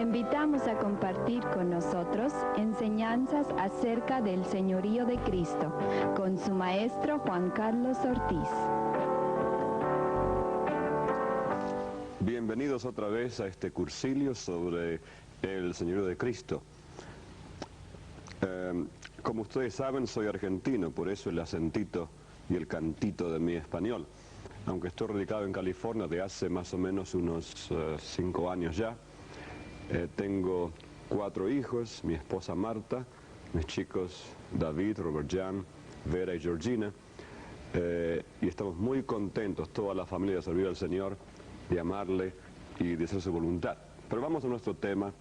invitamos a compartir con nosotros enseñanzas acerca del señorío de Cristo con su maestro Juan Carlos Ortiz. Bienvenidos otra vez a este cursilio sobre el señorío de Cristo. Como ustedes saben, soy argentino, por eso el acentito y el cantito de mi español. Aunque estoy radicado en California de hace más o menos unos 5 años ya. Tengo 4 hijos, mi esposa Marta, mis chicos David, Robert Jan, Vera y Georgina. Y estamos muy contentos, toda la familia, de servir al Señor, de amarle y de hacer su voluntad. Pero vamos a nuestro tema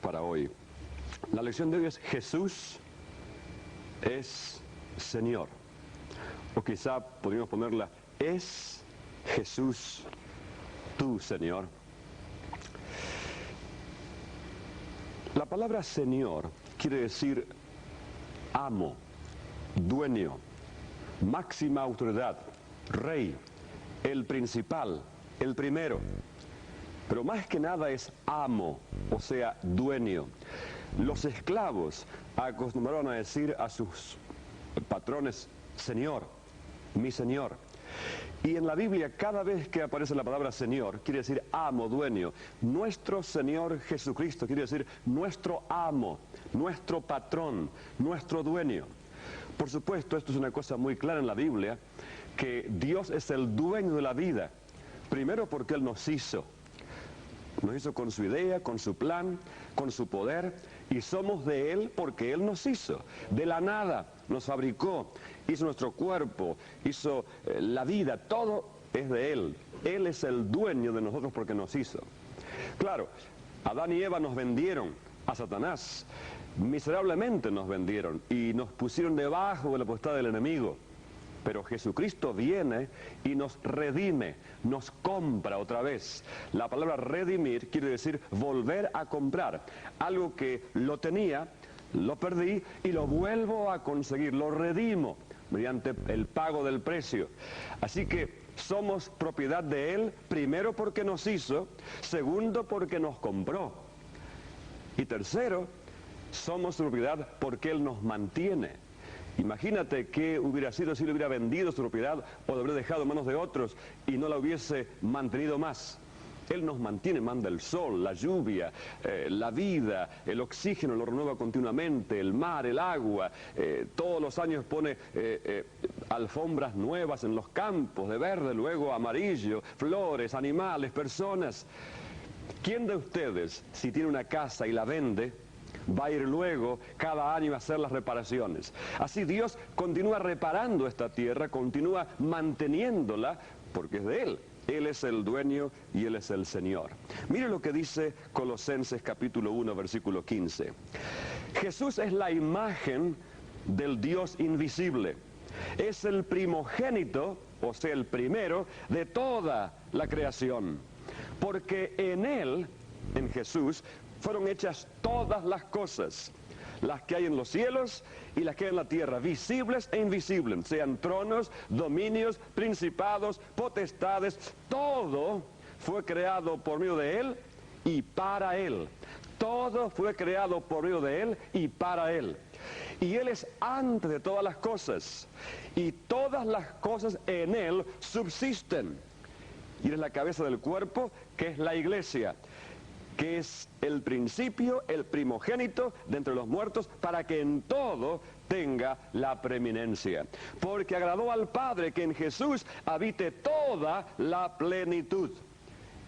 para hoy. La lección de hoy es: Jesús es Señor. O quizá podríamos ponerla: ¿es Jesús tu Señor? La palabra Señor quiere decir amo, dueño, máxima autoridad, rey, el principal, el primero. Pero más que nada es amo, o sea, dueño. Los esclavos acostumbraron a decir a sus patrones: Señor, mi Señor. Y en la Biblia, cada vez que aparece la palabra Señor, quiere decir amo, dueño. Nuestro Señor Jesucristo quiere decir nuestro amo, nuestro patrón, nuestro dueño. Por supuesto, esto es una cosa muy clara en la Biblia, que Dios es el dueño de la vida. Primero porque Él nos hizo con su idea, con su plan, con su poder, y somos de Él porque Él nos hizo. De la nada nos fabricó, hizo nuestro cuerpo, hizo la vida, todo es de Él. Él es el dueño de nosotros porque nos hizo. Claro, Adán y Eva nos vendieron a Satanás, miserablemente nos vendieron y nos pusieron debajo de la potestad del enemigo. Pero Jesucristo viene y nos redime, nos compra otra vez. La palabra redimir quiere decir volver a comprar. Algo que lo tenía, lo perdí y lo vuelvo a conseguir, lo redimo mediante el pago del precio. Así que somos propiedad de Él, primero porque nos hizo, segundo porque nos compró. Y tercero, somos su propiedad porque Él nos mantiene. Imagínate qué hubiera sido si le hubiera vendido su propiedad o lo hubiera dejado en manos de otros y no la hubiese mantenido más. Él nos mantiene, manda el sol, la lluvia, la vida, el oxígeno lo renueva continuamente, el mar, el agua, todos los años pone alfombras nuevas en los campos, de verde, luego amarillo, flores, animales, personas. ¿Quién de ustedes, si tiene una casa y la vende, va a ir luego cada año a hacer las reparaciones? Así Dios continúa reparando esta tierra, continúa manteniéndola porque es de Él. Él es el dueño y Él es el Señor. Mire lo que dice Colosenses capítulo 1, versículo 15. Jesús es la imagen del Dios invisible. Es el primogénito, o sea, el primero de toda la creación. Porque en Él, en Jesús, fueron hechas todas las cosas, las que hay en los cielos y las que hay en la tierra, visibles e invisibles, sean tronos, dominios, principados, potestades. Todo fue creado por medio de Él y para Él. Todo fue creado por medio de Él y para Él. Y Él es antes de todas las cosas, y todas las cosas en Él subsisten. Y Él es la cabeza del cuerpo, que es la iglesia, que es el principio, el primogénito de entre los muertos, para que en todo tenga la preeminencia. Porque agradó al Padre que en Jesús habite toda la plenitud,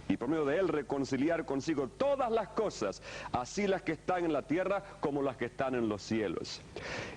y por medio de Él reconciliar consigo todas las cosas, así las que están en la tierra como las que están en los cielos.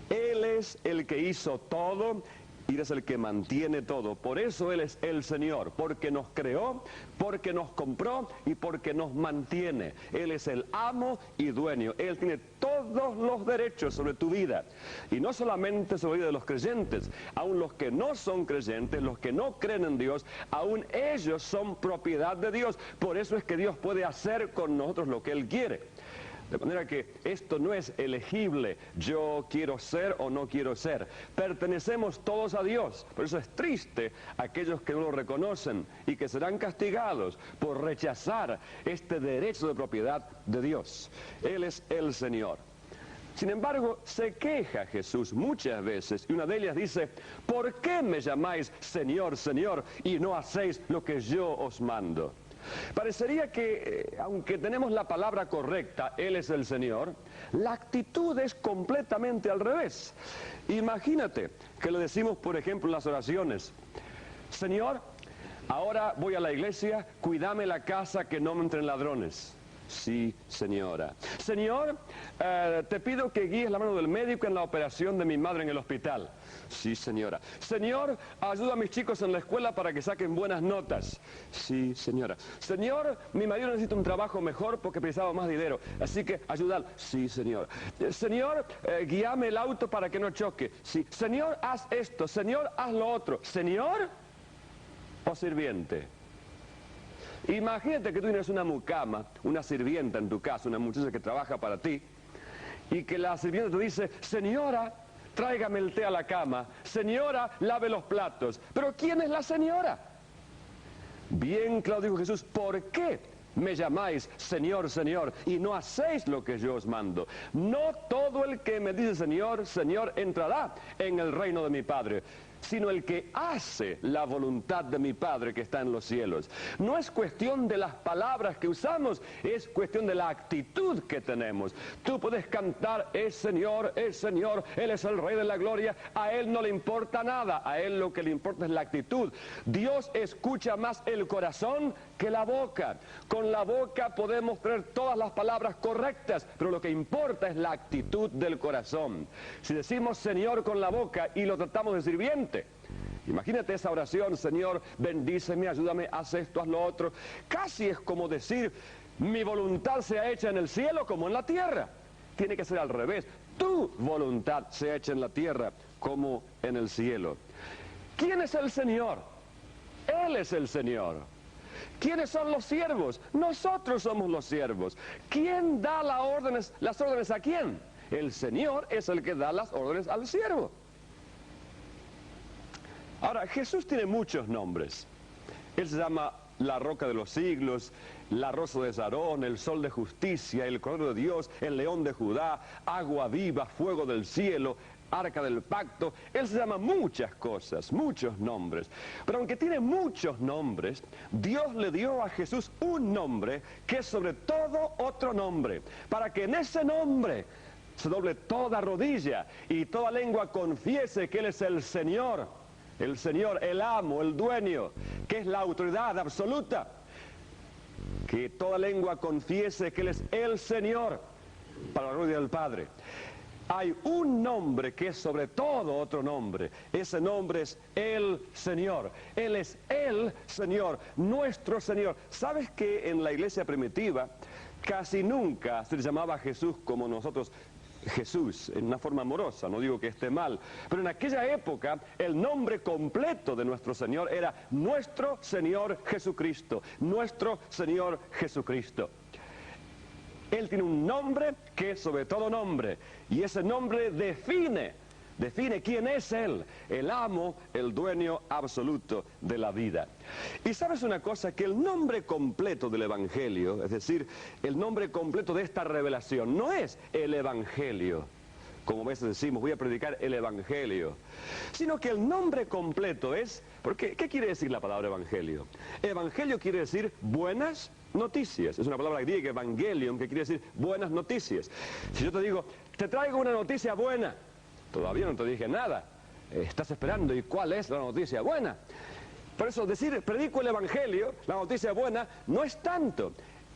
Él es el que hizo todo, y es el que mantiene todo. Por eso Él es el Señor, porque nos creó, porque nos compró y porque nos mantiene. Él es el amo y dueño. Él tiene todos los derechos sobre tu vida. Y no solamente sobre la vida de los creyentes, aun los que no son creyentes, los que no creen en Dios, aun ellos son propiedad de Dios. Por eso es que Dios puede hacer con nosotros lo que Él quiere. De manera que esto no es elegible, yo quiero ser o no quiero ser. Pertenecemos todos a Dios. Por eso es triste aquellos que no lo reconocen y que serán castigados por rechazar este derecho de propiedad de Dios. Él es el Señor. Sin embargo, se queja Jesús muchas veces y una de ellas dice: ¿por qué me llamáis Señor, Señor, y no hacéis lo que yo os mando? Parecería que, aunque tenemos la palabra correcta, Él es el Señor, la actitud es completamente al revés. Imagínate que le decimos, por ejemplo, en las oraciones: Señor, ahora voy a la iglesia, cuídame la casa que no me entren ladrones. Sí, señora. Señor, te pido que guíes la mano del médico en la operación de mi madre en el hospital. Sí, señora. Señor, ayuda a mis chicos en la escuela para que saquen buenas notas. Sí, señora. Señor, mi marido necesita un trabajo mejor porque precisaba más dinero, así que ayúdalo. Sí, señor. Señor, guíame el auto para que no choque. Sí. Señor, haz esto. Señor, haz lo otro. Señor o sirviente. Imagínate que tú tienes una mucama, una sirvienta en tu casa, una muchacha que trabaja para ti, y que la sirvienta te dice: señora, tráigame el té a la cama, señora, lave los platos. Pero ¿quién es la señora? Bien claro dijo Jesús: ¿por qué me llamáis Señor, Señor, y no hacéis lo que yo os mando? No todo el que me dice Señor, Señor, entrará en el reino de mi Padre, sino el que hace la voluntad de mi Padre que está en los cielos. No es cuestión de las palabras que usamos, es cuestión de la actitud que tenemos. Tú puedes cantar: es Señor, Él es el Rey de la Gloria. A Él no le importa nada, a Él lo que le importa es la actitud. Dios escucha más el corazón que la boca. Con la boca podemos tener todas las palabras correctas, pero lo que importa es la actitud del corazón. Si decimos Señor con la boca y lo tratamos de sirviente, imagínate esa oración: Señor, bendíceme, ayúdame, haz esto, haz lo otro. Casi es como decir: mi voluntad sea hecha en el cielo como en la tierra. Tiene que ser al revés: tu voluntad sea hecha en la tierra como en el cielo. ¿Quién es el Señor? Él es el Señor. ¿Quiénes son los siervos? Nosotros somos los siervos. ¿Quién da las órdenes a quién? El Señor es el que da las órdenes al siervo. Ahora, Jesús tiene muchos nombres. Él se llama la roca de los siglos, la rosa de Sarón, el sol de justicia, el cordero de Dios, el león de Judá, agua viva, fuego del cielo, arca del pacto. Él se llama muchas cosas, muchos nombres. Pero aunque tiene muchos nombres, Dios le dio a Jesús un nombre que es sobre todo otro nombre, para que en ese nombre se doble toda rodilla y toda lengua confiese que Él es el Señor, el amo, el dueño, que es la autoridad absoluta. Que toda lengua confiese que Él es el Señor, para la gloria del Padre. Hay un nombre que es sobre todo otro nombre. Ese nombre es el Señor. Él es el Señor, nuestro Señor. ¿Sabes que en la iglesia primitiva casi nunca se le llamaba a Jesús como nosotros Jesús, en una forma amorosa? No digo que esté mal, pero en aquella época el nombre completo de nuestro Señor era nuestro Señor Jesucristo, nuestro Señor Jesucristo. Él tiene un nombre que es sobre todo nombre, y ese nombre define quién es Él, el amo, el dueño absoluto de la vida. Y sabes una cosa, que el nombre completo del Evangelio, es decir, el nombre completo de esta revelación, no es el Evangelio, como a veces decimos, voy a predicar el Evangelio, sino que el nombre completo es, porque ¿qué quiere decir la palabra Evangelio? Evangelio quiere decir buenas noticias. Es una palabra griega, evangelion, que quiere decir buenas noticias. Si yo te digo, te traigo una noticia buena, todavía no te dije nada, estás esperando, ¿y cuál es la noticia buena? Por eso decir, predico el Evangelio, la noticia buena, no es tanto.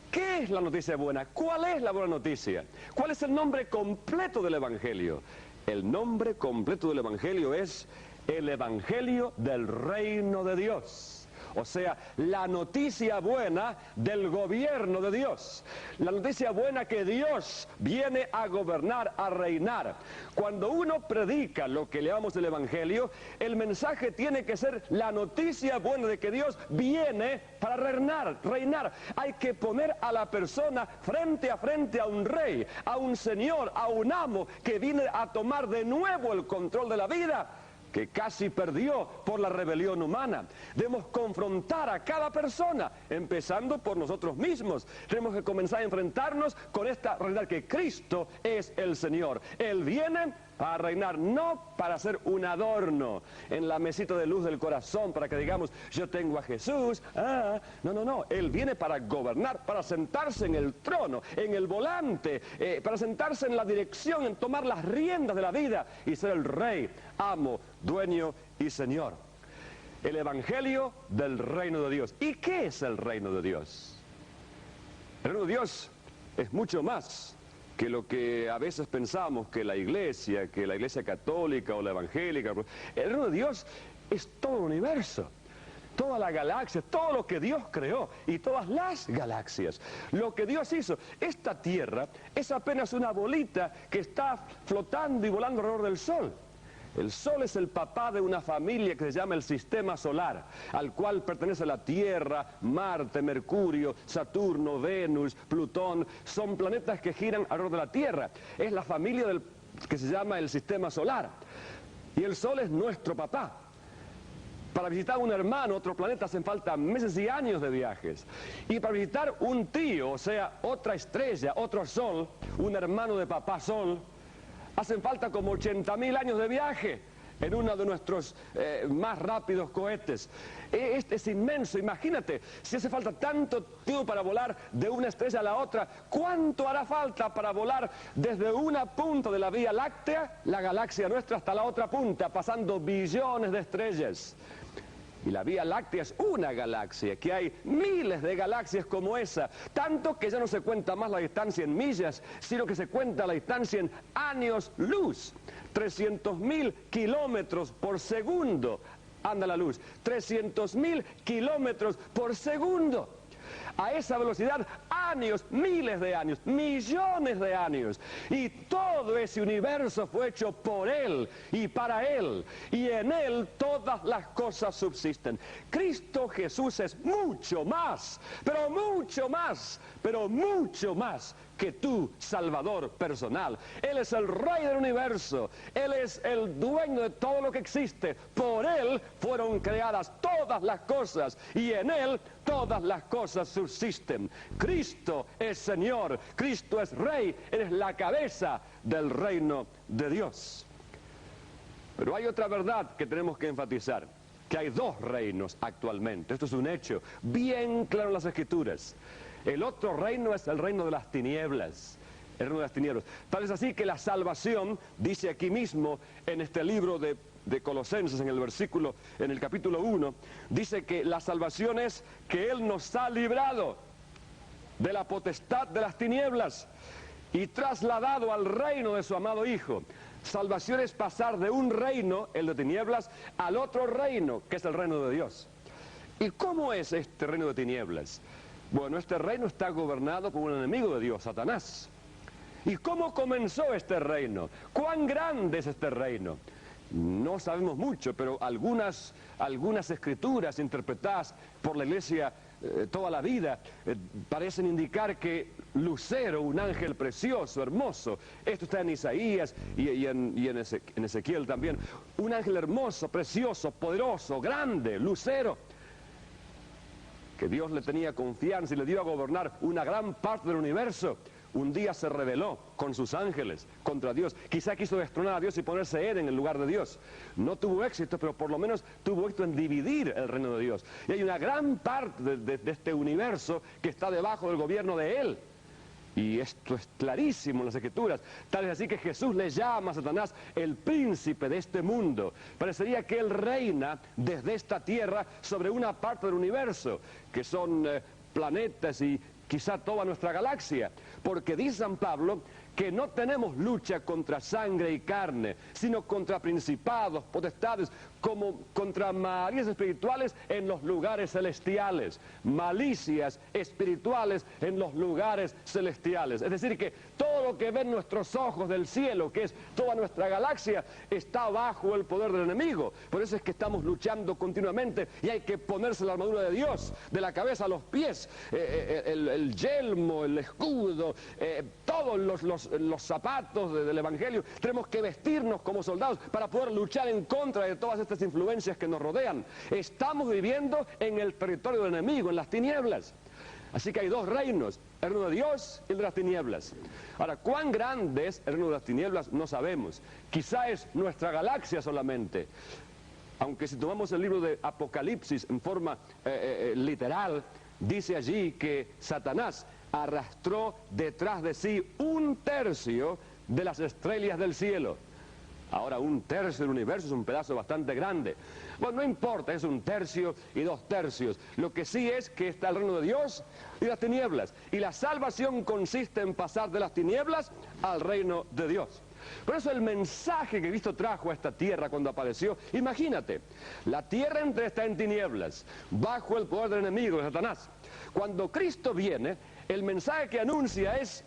¿Qué es la noticia buena? ¿Cuál es la buena noticia? ¿Cuál es el nombre completo del Evangelio? El nombre completo del Evangelio es el Evangelio del reino de Dios. O sea, la noticia buena del gobierno de Dios. La noticia buena que Dios viene a gobernar, a reinar. Cuando uno predica lo que le llamamos el Evangelio, el mensaje tiene que ser la noticia buena de que Dios viene para reinar. Hay que poner a la persona frente a un rey, a un señor, a un amo que viene a tomar de nuevo el control de la vida, que casi perdió por la rebelión humana. Debemos confrontar a cada persona, empezando por nosotros mismos. Tenemos que comenzar a enfrentarnos con esta realidad que Cristo es el Señor. Él viene a reinar, no para ser un adorno en la mesita de luz del corazón, para que digamos, yo tengo a Jesús. No. Él viene para gobernar, para sentarse en el trono, en el volante, para sentarse en la dirección, en tomar las riendas de la vida y ser el rey, amo, dueño y señor. El Evangelio del reino de Dios. ¿Y qué es el reino de Dios? El reino de Dios es mucho más que lo que a veces pensamos que la iglesia católica o la evangélica. El reino de Dios es todo el universo, toda la galaxia, todo lo que Dios creó y todas las galaxias. Lo que Dios hizo. Esta tierra es apenas una bolita que está flotando y volando alrededor del Sol. El Sol es el papá de una familia que se llama el Sistema Solar, al cual pertenece la Tierra, Marte, Mercurio, Saturno, Venus, Plutón. Son planetas que giran alrededor de la Tierra. Es la familia que se llama el Sistema Solar. Y el Sol es nuestro papá. Para visitar un hermano, otro planeta, hacen falta meses y años de viajes. Y para visitar un tío, o sea, otra estrella, otro Sol, un hermano de papá Sol, hacen falta como 80.000 años de viaje en uno de nuestros más rápidos cohetes. Este es inmenso. Imagínate, si hace falta tanto tiempo para volar de una estrella a la otra, ¿cuánto hará falta para volar desde una punta de la Vía Láctea, la galaxia nuestra, hasta la otra punta, pasando billones de estrellas? Y la Vía Láctea es una galaxia, que hay miles de galaxias como esa, tanto que ya no se cuenta más la distancia en millas, sino que se cuenta la distancia en años luz. 300.000 kilómetros por segundo anda la luz, 300.000 kilómetros por segundo. A esa velocidad, años, miles de años, millones de años. Y todo ese universo fue hecho por Él y para Él. Y en Él todas las cosas subsisten. Cristo Jesús es mucho más, pero mucho más que tu Salvador personal. Él es el Rey del universo. Él es el dueño de todo lo que existe. Por Él fueron creadas todas las cosas y en Él todas las cosas subsisten. Cristo es Señor, Cristo es Rey, Él es la cabeza del reino de Dios. Pero hay otra verdad que tenemos que enfatizar, que hay dos reinos actualmente. Esto es un hecho bien claro en las Escrituras. El otro reino es el reino de las tinieblas. El reino de las tinieblas. Tal es así que la salvación, dice aquí mismo en este libro de Colosenses, en el capítulo 1, dice que la salvación es que Él nos ha librado de la potestad de las tinieblas y trasladado al reino de su amado Hijo. Salvación es pasar de un reino, el de tinieblas, al otro reino, que es el reino de Dios. ¿Y cómo es este reino de tinieblas? Bueno, este reino está gobernado por un enemigo de Dios, Satanás. ¿Y cómo comenzó este reino? ¿Cuán grande es este reino? No sabemos mucho, pero algunas escrituras interpretadas por la iglesia toda la vida parecen indicar que Lucero, un ángel precioso, hermoso, esto está en Isaías y en Ezequiel también, un ángel hermoso, precioso, poderoso, grande, Lucero, que Dios le tenía confianza y le dio a gobernar una gran parte del universo, un día se rebeló con sus ángeles contra Dios. Quizá quiso destronar a Dios y ponerse Él en el lugar de Dios. No tuvo éxito, pero por lo menos tuvo éxito en dividir el reino de Dios. Y hay una gran parte de este universo que está debajo del gobierno de Él. Y esto es clarísimo en las Escrituras. Tal es así que Jesús le llama a Satanás el príncipe de este mundo. Parecería que Él reina desde esta tierra sobre una parte del universo, que son planetas y quizá toda nuestra galaxia. Porque dice San Pablo que no tenemos lucha contra sangre y carne, sino contra principados, potestades, como contra malicias espirituales en los lugares celestiales, malicias espirituales en los lugares celestiales. Es decir, que todo lo que ven nuestros ojos del cielo, que es toda nuestra galaxia, está bajo el poder del enemigo. Por eso es que estamos luchando continuamente y hay que ponerse la armadura de Dios, de la cabeza a los pies, el yelmo, el escudo, todos los zapatos del Evangelio. Tenemos que vestirnos como soldados para poder luchar en contra de todas estas influencias que nos rodean. Estamos viviendo en el territorio del enemigo, en las tinieblas. Así que hay dos reinos, el reino de Dios y el de las tinieblas. Ahora, ¿cuán grande es el reino de las tinieblas? No sabemos. Quizá es nuestra galaxia solamente. Aunque si tomamos el libro de Apocalipsis en forma literal, dice allí que Satanás arrastró detrás de sí 1/3 de las estrellas del cielo. Ahora, 1/3 del universo es un pedazo bastante grande. Bueno, no importa, es 1/3 y 2/3. Lo que sí es que está el reino de Dios y las tinieblas. Y la salvación consiste en pasar de las tinieblas al reino de Dios. Por eso el mensaje que Cristo trajo a esta tierra cuando apareció, imagínate, la tierra entera está en tinieblas, bajo el poder del enemigo, de Satanás. Cuando Cristo viene, el mensaje que anuncia es: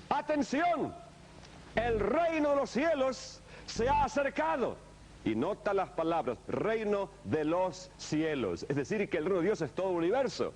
atención, el reino de los cielos se ha acercado. Y nota las palabras, reino de los cielos. Es decir, que el reino de Dios es todo el universo.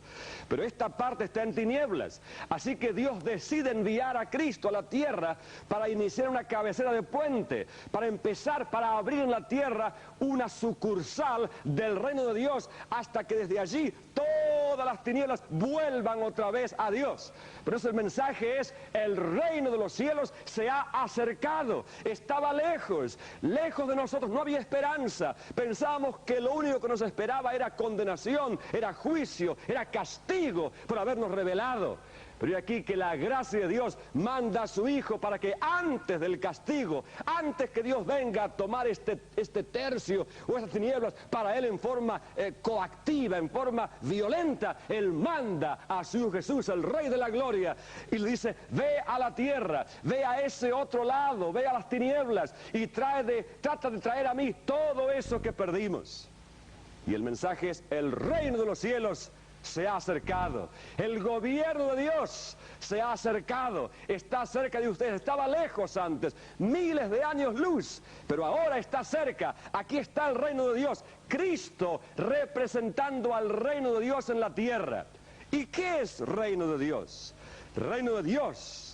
Pero esta parte está en tinieblas. Así que Dios decide enviar a Cristo a la tierra para iniciar una cabecera de puente, para empezar, para abrir en la tierra una sucursal del reino de Dios, hasta que desde allí todas las tinieblas vuelvan otra vez a Dios. Por eso el mensaje es: el reino de los cielos se ha acercado. Estaba lejos, lejos de nosotros, no había esperanza. Pensábamos que lo único que nos esperaba era condenación, era juicio, era castigo por habernos rebelado. Pero aquí que la gracia de Dios manda a su Hijo para que antes del castigo, antes que Dios venga a tomar este tercio o estas tinieblas para Él en forma coactiva, en forma violenta, Él manda a su Hijo Jesús, el Rey de la Gloria, y le dice: ve a la tierra, ve a ese otro lado, ve a las tinieblas y trata de traer a mí todo eso que perdimos. Y el mensaje es: el reino de los cielos se ha acercado, el gobierno de Dios se ha acercado, está cerca de ustedes. Estaba lejos antes, miles de años luz, pero ahora está cerca. Aquí está el reino de Dios, Cristo representando al reino de Dios en la tierra. ¿Y qué es reino de Dios? Reino de Dios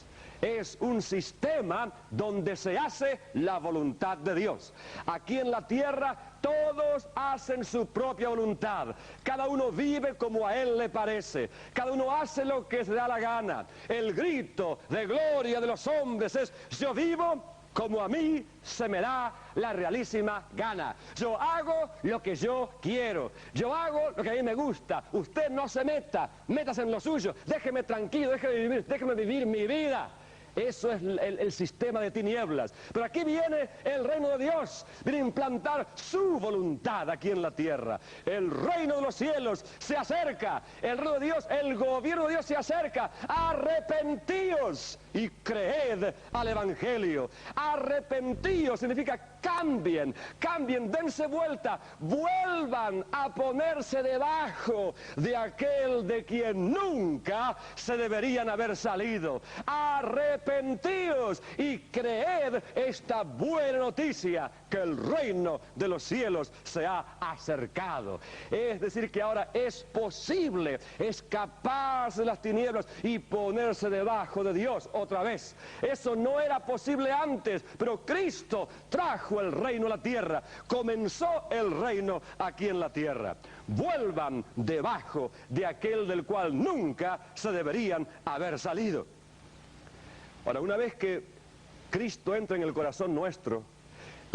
es un sistema donde se hace la voluntad de Dios. Aquí en la tierra todos hacen su propia voluntad. Cada uno vive como a él le parece. Cada uno hace lo que se da la gana. El grito de gloria de los hombres es: yo vivo como a mí se me da la realísima gana. Yo hago lo que yo quiero. Yo hago lo que a mí me gusta. Usted no se meta, métase en lo suyo. Déjeme tranquilo, déjeme vivir mi vida. Eso es el sistema de tinieblas. Pero aquí viene el reino de Dios, viene a implantar su voluntad aquí en la tierra. El reino de los cielos se acerca, el reino de Dios, el gobierno de Dios se acerca. Arrepentíos y creed al Evangelio. Arrepentíos significa cambien, dense vuelta, vuelvan a ponerse debajo de aquel de quien nunca se deberían haber salido. Arrepentíos y creed esta buena noticia, que el reino de los cielos se ha acercado. Es decir, que ahora es posible escaparse de las tinieblas y ponerse debajo de Dios otra vez. Eso no era posible antes, pero Cristo trajo el reino a la tierra, comenzó el reino aquí en la tierra. Vuelvan debajo de aquel del cual nunca se deberían haber salido. Ahora, una vez que Cristo entra en el corazón nuestro,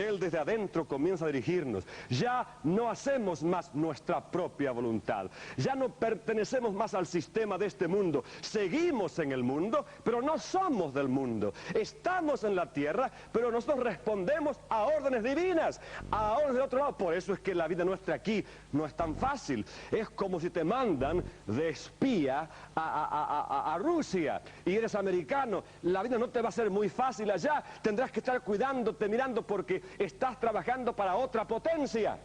Él desde adentro comienza a dirigirnos. Ya no hacemos más nuestra propia voluntad. Ya no pertenecemos más al sistema de este mundo. Seguimos en el mundo, pero no somos del mundo. Estamos en la tierra, pero nosotros respondemos a órdenes divinas, a órdenes de otro lado. Por eso es que la vida nuestra aquí no es tan fácil. Es como si te mandan de espía a Rusia y eres americano. La vida no te va a ser muy fácil allá. Tendrás que estar cuidándote, mirando, porque estás trabajando para otra potencia.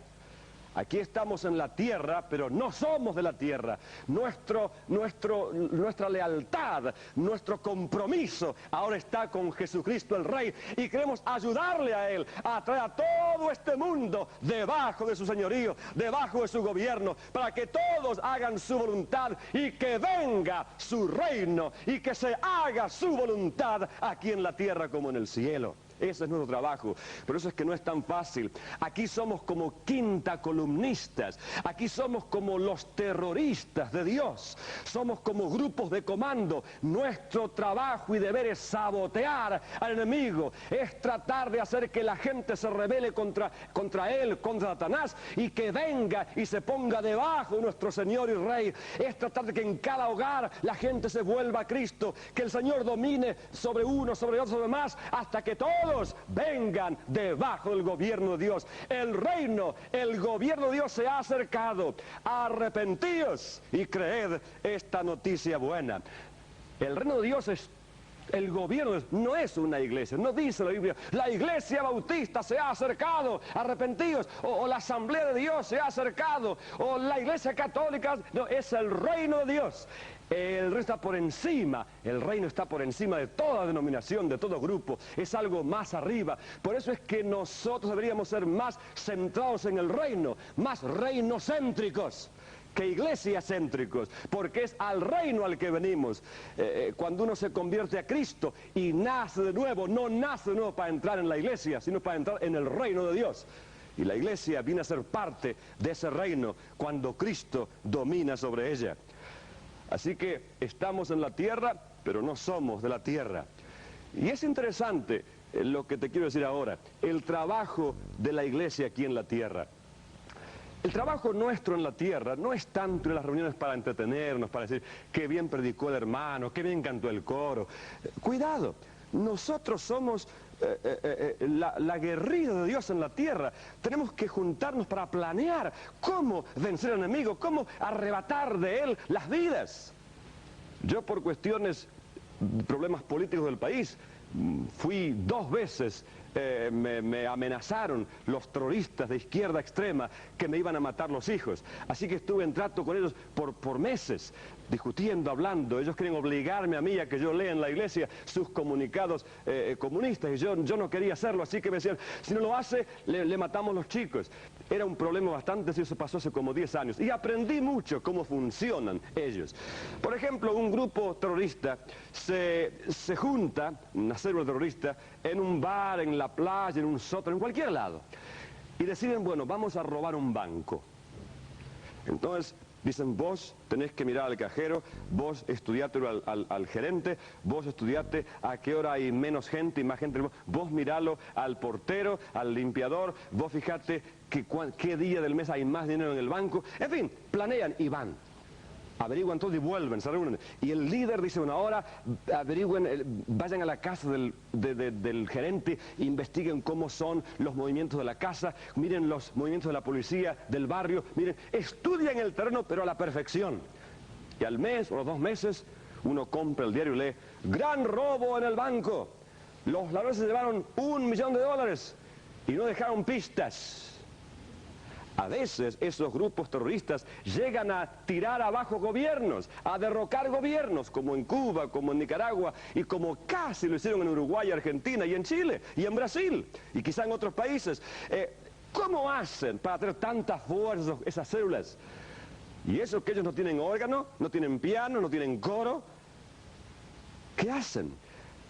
Aquí estamos en la tierra, pero no somos de la tierra. Nuestra lealtad, nuestro compromiso ahora está con Jesucristo el Rey, y queremos ayudarle a Él a traer a todo este mundo debajo de su señorío, debajo de su gobierno, para que todos hagan su voluntad y que venga su reino y que se haga su voluntad aquí en la tierra como en el cielo. Ese es nuestro trabajo. Por eso es que no es tan fácil. Aquí somos como quinta columnistas. Aquí somos como los terroristas de Dios. Somos como grupos de comando. Nuestro trabajo y deber es sabotear al enemigo. Es tratar de hacer que la gente se rebele contra él, contra Satanás, y que venga y se ponga debajo de nuestro Señor y Rey. Es tratar de que en cada hogar la gente se vuelva a Cristo. Que el Señor domine sobre uno, sobre otro, sobre más, hasta que todos vengan debajo del gobierno de Dios. El reino, el gobierno de Dios se ha acercado. Arrepentíos y creed esta noticia buena. El reino de Dios es el gobierno, no es una iglesia. No dice la Biblia, la iglesia bautista se ha acercado, arrepentíos, o la asamblea de Dios se ha acercado, o la iglesia católica. No, es el reino de Dios. El reino está por encima, el reino está por encima de toda denominación, de todo grupo. Es algo más arriba. Por eso es que nosotros deberíamos ser más centrados en el reino, más reinocéntricos que iglesiacéntricos, porque es al reino al que venimos. Cuando uno se convierte a Cristo y nace de nuevo, no nace de nuevo para entrar en la iglesia, sino para entrar en el reino de Dios. Y la iglesia viene a ser parte de ese reino cuando Cristo domina sobre ella. Así que estamos en la tierra, pero no somos de la tierra. Y es interesante lo que te quiero decir ahora, el trabajo de la iglesia aquí en la tierra. El trabajo nuestro en la tierra no es tanto en las reuniones para entretenernos, para decir qué bien predicó el hermano, qué bien cantó el coro. Cuidado, nosotros somos la guerrilla de Dios en la tierra. Tenemos que juntarnos para planear cómo vencer al enemigo, cómo arrebatar de él las vidas. Yo, por cuestiones, problemas políticos del país, fui 2 veces, me amenazaron los terroristas de izquierda extrema que me iban a matar los hijos. Así que estuve en trato con ellos por meses, discutiendo, hablando. Ellos quieren obligarme a mí a que yo lea en la iglesia sus comunicados comunistas, y yo no quería hacerlo, así que me decían, si no lo hace, le matamos los chicos. Era un problema bastante serio, eso pasó hace como 10 años, y aprendí mucho cómo funcionan ellos. Por ejemplo, un grupo terrorista se junta, una célula terrorista, en un bar, en la playa, en un sótano, en cualquier lado, y deciden, bueno, vamos a robar un banco. Entonces dicen, vos tenés que mirar al cajero, vos estudiátelo al gerente, vos estudiate a qué hora hay menos gente y más gente, vos miralo al portero, al limpiador, vos fijate qué día del mes hay más dinero en el banco. En fin, planean y van. Averiguan todo y vuelven, se reúnen. Y el líder dice, bueno, ahora averigüen, vayan a la casa del gerente, investiguen cómo son los movimientos de la casa, miren los movimientos de la policía del barrio, miren, estudian el terreno pero a la perfección. Y al mes o los 2 meses, uno compra el diario y lee, gran robo en el banco. Los ladrones se llevaron $1 millón y no dejaron pistas. A veces esos grupos terroristas llegan a tirar abajo gobiernos, a derrocar gobiernos, como en Cuba, como en Nicaragua, y como casi lo hicieron en Uruguay, Argentina, y en Chile, y en Brasil, y quizá en otros países. ¿Cómo hacen para tener tanta fuerza esas células? Y eso que ellos no tienen órgano, no tienen piano, no tienen coro. ¿Qué hacen?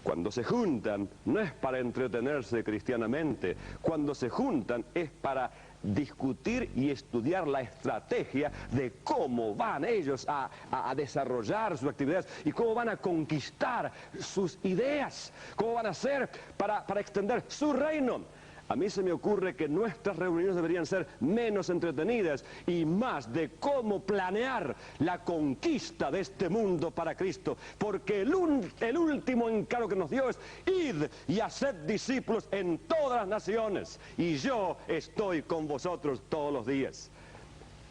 Cuando se juntan, no es para entretenerse cristianamente. Cuando se juntan es para discutir y estudiar la estrategia de cómo van ellos a desarrollar sus actividades y cómo van a conquistar sus ideas, cómo van a hacer para extender su reino. A mí se me ocurre que nuestras reuniones deberían ser menos entretenidas y más de cómo planear la conquista de este mundo para Cristo. Porque el último encargo que nos dio es: id y haced discípulos en todas las naciones. Y yo estoy con vosotros todos los días.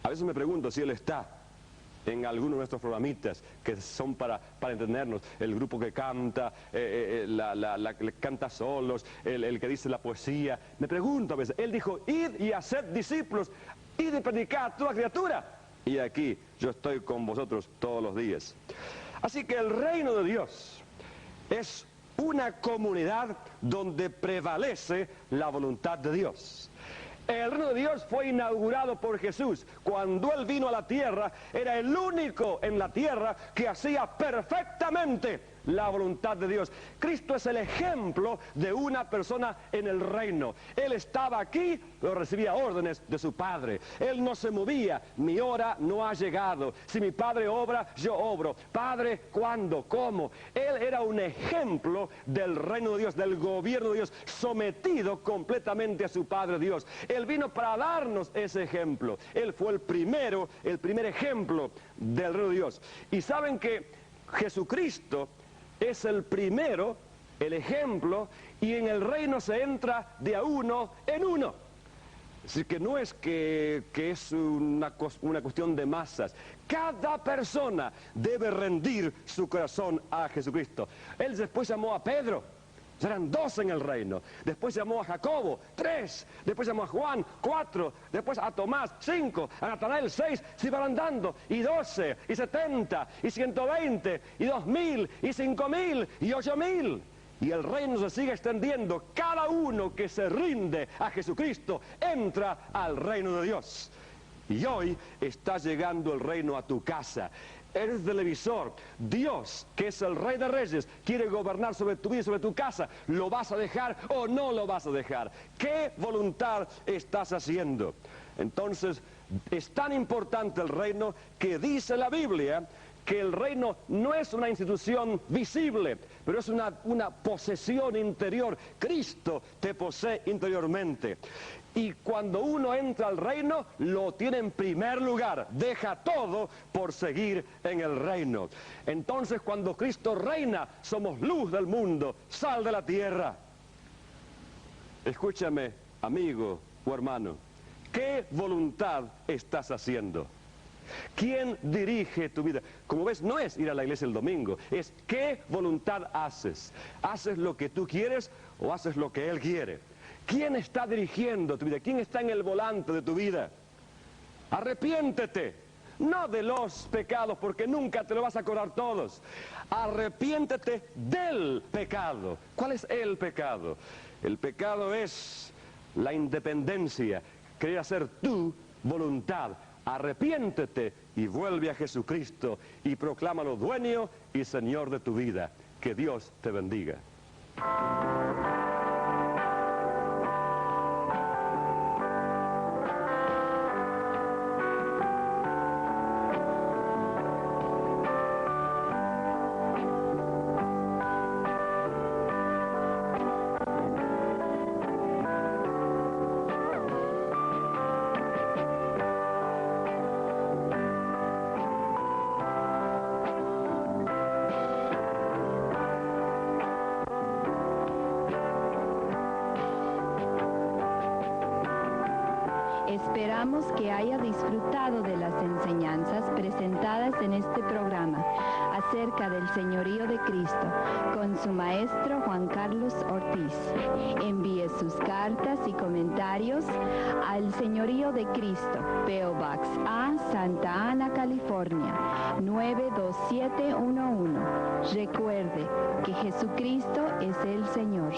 A veces me pregunto si Él está en alguno de nuestros programitas que son para entendernos, el grupo que canta, la que canta solos, el que dice la poesía. Me pregunto a veces, Él dijo: id y haced discípulos, id y predicad a toda criatura. Y aquí yo estoy con vosotros todos los días. Así que el reino de Dios es una comunidad donde prevalece la voluntad de Dios. El reino de Dios fue inaugurado por Jesús. Cuando Él vino a la tierra, era el único en la tierra que hacía perfectamente la voluntad de Dios. Cristo es el ejemplo de una persona en el reino. Él estaba aquí, pero recibía órdenes de su Padre. Él no se movía: mi hora no ha llegado. Si mi Padre obra, yo obro. Padre, ¿cuándo? ¿Cómo? Él era un ejemplo del reino de Dios, del gobierno de Dios, sometido completamente a su Padre Dios. Él vino para darnos ese ejemplo. Él fue el primer ejemplo del reino de Dios. Y saben que Jesucristo es el primero, el ejemplo, y en el reino se entra de a uno en uno. Así que no es que es una cuestión de masas. Cada persona debe rendir su corazón a Jesucristo. Él después llamó a Pedro. Eran 2 en el reino. Después llamó a Jacobo, 3. Después llamó a Juan, 4. Después a Tomás, 5. A Natanael, 6. Se iban andando. Y 12, y 70, y 120, y 2000, y 5000, y 8000. Y el reino se sigue extendiendo. Cada uno que se rinde a Jesucristo entra al reino de Dios. Y hoy está llegando el reino a tu casa. Eres televisor. Dios, que es el Rey de Reyes, quiere gobernar sobre tu vida y sobre tu casa. ¿Lo vas a dejar o no lo vas a dejar? ¿Qué voluntad estás haciendo? Entonces, es tan importante el reino que dice la Biblia que el reino no es una institución visible, pero es una posesión interior. Cristo te posee interiormente. Y cuando uno entra al reino, lo tiene en primer lugar. Deja todo por seguir en el reino. Entonces, cuando Cristo reina, somos luz del mundo, sal de la tierra. Escúchame, amigo o hermano, ¿qué voluntad estás haciendo? ¿Quién dirige tu vida? Como ves, no es ir a la iglesia el domingo, es ¿qué voluntad haces? ¿Haces lo que tú quieres o haces lo que Él quiere? ¿Quién está dirigiendo tu vida? ¿Quién está en el volante de tu vida? Arrepiéntete, no de los pecados, porque nunca te lo vas a cobrar todos. Arrepiéntete del pecado. ¿Cuál es el pecado? El pecado es la independencia, querer hacer tu voluntad. Arrepiéntete y vuelve a Jesucristo y proclámalo dueño y Señor de tu vida. Que Dios te bendiga. Esperamos que haya disfrutado de las enseñanzas presentadas en este programa acerca del señorío de Cristo con su maestro Juan Carlos Ortiz. Envíe sus cartas y comentarios al Señorío de Cristo, P.O. Box A, Santa Ana, California, 92711. Recuerde que Jesucristo es el Señor.